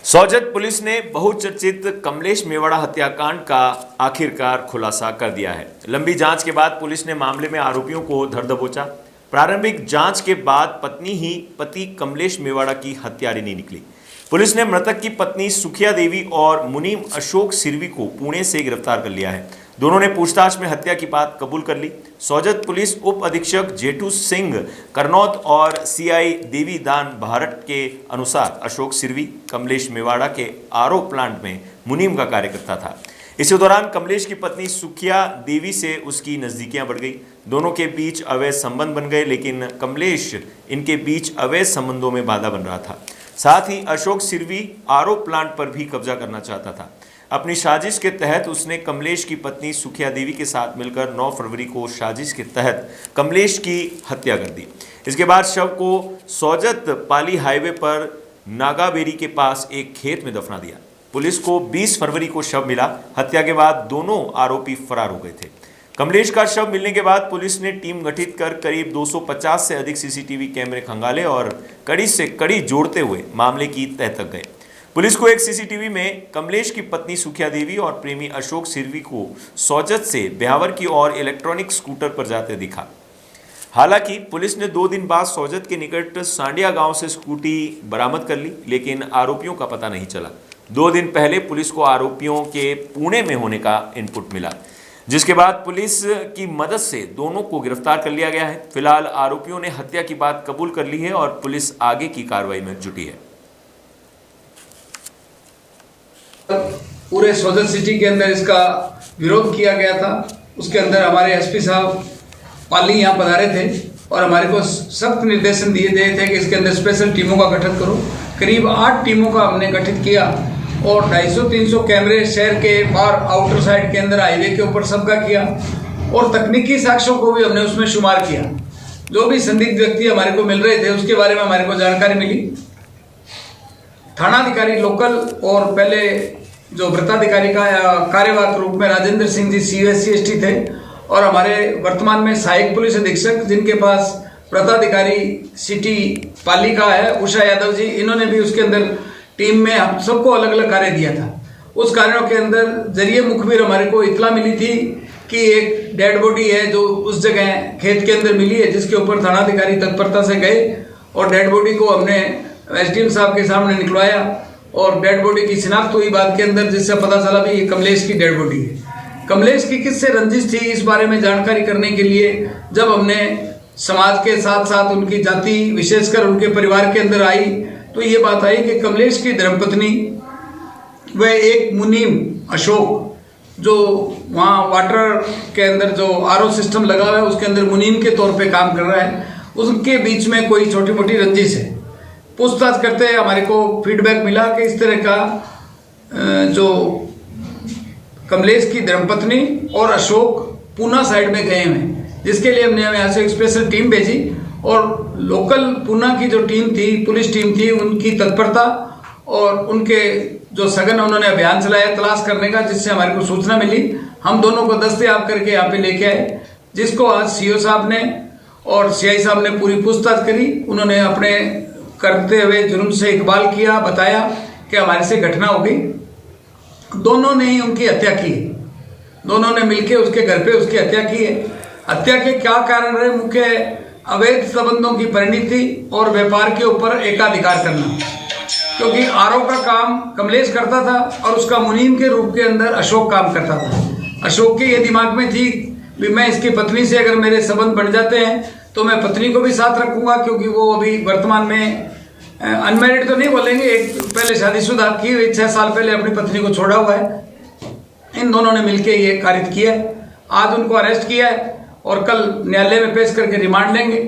Sojat police ने बहुचर्चित कमलेश मेवाड़ा हत्याकांड का आखिरकार खुलासा कर दिया है। लंबी जांच के बाद पुलिस ने मामले में आरोपियों को धर दबोचा। प्रारंभिक जांच के बाद पत्नी ही पति कमलेश मेवाड़ा की हत्यारिनी निकली। पुलिस ने मृतक की पत्नी सुखिया देवी और मुनीम अशोक सिरवी को पुणे से गिरफ्तार कर लिया है। दोनों ने पूछताछ में हत्या की बात कबूल कर ली। सोजत पुलिस उप अधीक्षक जेठू सिंह करनौत और सीआई देवी दान भारत के अनुसार अशोक सिरवी कमलेश मेवाड़ा के आरओ प्लांट में मुनीम का कार्य करता था। इसी दौरान कमलेश की पत्नी सुखिया देवी से उसकी नजदीकियां बढ़ गई। दोनों के बीच अवैध संबंध बन गए, लेकिन कमलेश इनके बीच अवैध संबंधों में बाधा बन रहा था। साथ ही अशोक सिरवी आरओ प्लांट पर भी कब्जा करना चाहता था। अपनी साजिश के तहत उसने कमलेश की पत्नी सुखिया देवी के साथ मिलकर 9 फरवरी को साजिश के तहत कमलेश की हत्या कर दी। इसके बाद शव को सोजत पाली हाईवे पर नागाबेरी के पास एक खेत में दफना दिया। पुलिस को 20 फरवरी को शव मिला। हत्या के बाद दोनों आरोपी फरार हो गए थे। कमलेश का शव मिलने के बाद पुलिस ने टीम गठित कर करीब 250 से अधिक सीसीटीवी कैमरे खंगाले और कड़ी से कड़ी जोड़ते हुए मामले की तह तक गए। पुलिस को एक सीसीटीवी में कमलेश की पत्नी सुखिया देवी और प्रेमी अशोक सिरवी को सोजत से ब्यावर की ओर इलेक्ट्रॉनिक स्कूटर पर जाते दिखा। हालांकि पुलिस ने 2 दिन बाद सोजत के निकट सांडिया गांव से स्कूटी बरामद कर ली, लेकिन आरोपियों का पता नहीं चला। 2 दिन पहले पुलिस को आरोपियों के पुणे में होने का इनपुट मिला, जिसके बाद पुलिस की मदद से दोनों को गिरफ्तार कर लिया गया है। फिलहाल आरोपियों ने हत्या की बात कबूल कर ली है और पुलिस आगे की कार्रवाई में जुटी है। पूरे सोजत सिटी के अंदर इसका विरोध किया गया था। उसके अंदर हमारे एसपी साहब पाली यहाँ पधारे थे और हमारे को सख्त निर्देशन दिए गए थे कि इसके अंदर स्पेशल टीमों का गठन करो। करीब 8 टीमों का हमने गठित किया और 250-300 कैमरे शहर के बाहर आउटर साइड के अंदर हाईवे के ऊपर सबका किया और तकनीकी साक्ष्यों को भी हमने उसमें शुमार किया। जो भी संदिग्ध व्यक्ति हमारे को मिल रहे थे उसके बारे में हमारे को जानकारी मिली। थानाधिकारी लोकल और पहले जो वृत्ताधिकारी का कार्यवाहक रूप में राजेंद्र सिंह जी CST थे और हमारे वर्तमान में सहायक पुलिस अधीक्षक जिनके पास वृत्ताधिकारी सिटी पाली का है उषा यादव जी, इन्होंने भी उसके अंदर टीम में हम सबको अलग अलग कार्य दिया था। उस कार्यों के अंदर जरिए मुखबिर हमारे को इतला मिली थी कि एक डेड बॉडी है जो उस जगह खेत के अंदर मिली है, जिसके ऊपर थानाधिकारी तत्परता से गए और डेड बॉडी को हमने SDM साहब के सामने निकलवाया और डेड बॉडी की शिनाख्त हुई बाद के अंदर, जिससे पता चला भी ये कमलेश की डेड बॉडी है। कमलेश की किससे रंजिश थी इस बारे में जानकारी करने के लिए जब हमने समाज के साथ साथ उनकी जाति विशेषकर उनके परिवार के अंदर आई तो ये बात आई कि कमलेश की धर्मपत्नी व एक मुनीम अशोक जो वहाँ वाटर के अंदर जो RO सिस्टम लगा हुआ है उसके अंदर मुनीम के तौर पे काम कर रहा है, उसके बीच में कोई छोटी मोटी रंजिश है। पूछताछ करते हमारे को फीडबैक मिला कि इस तरह का जो कमलेश की धर्मपत्नी और अशोक पूना साइड में गए हैं, जिसके लिए हमने यहाँ से एक स्पेशल टीम भेजी और लोकल पूना की जो टीम थी, पुलिस टीम थी, उनकी तत्परता और उनके जो सघन उन्होंने अभियान चलाया तलाश करने का, जिससे हमारे को सूचना मिली। हम दोनों को दस्तयाब करके यहाँ पे लेके आए, जिसको आज CO साहब ने और CI साहब ने पूरी पूछताछ करी। उन्होंने अपने करते हुए जुर्म से इकबाल किया, बताया कि हमारे से घटना हो गई। दोनों ने ही उनकी हत्या की है, दोनों ने मिलकर उसके घर पे उसकी हत्या की है। हत्या के क्या कारण रहे? मुख्य अवैध संबंधों की परिणति और व्यापार के ऊपर एकाधिकार करना, क्योंकि RO का काम कमलेश करता था और उसका मुनीम के रूप के अंदर अशोक काम करता था। अशोक के ये दिमाग में थी भी मैं इसकी पत्नी से अगर मेरे संबंध बढ़ जाते हैं तो मैं पत्नी को भी साथ रखूंगा, क्योंकि वो अभी वर्तमान में अनमैरिड तो नहीं बोलेंगे, एक पहले शादीशुदा की हुई 6 साल पहले अपनी पत्नी को छोड़ा हुआ है। इन दोनों ने मिलकर ये कारित किया है। आज उनको अरेस्ट किया है और कल न्यायालय में पेश करके रिमांड लेंगे।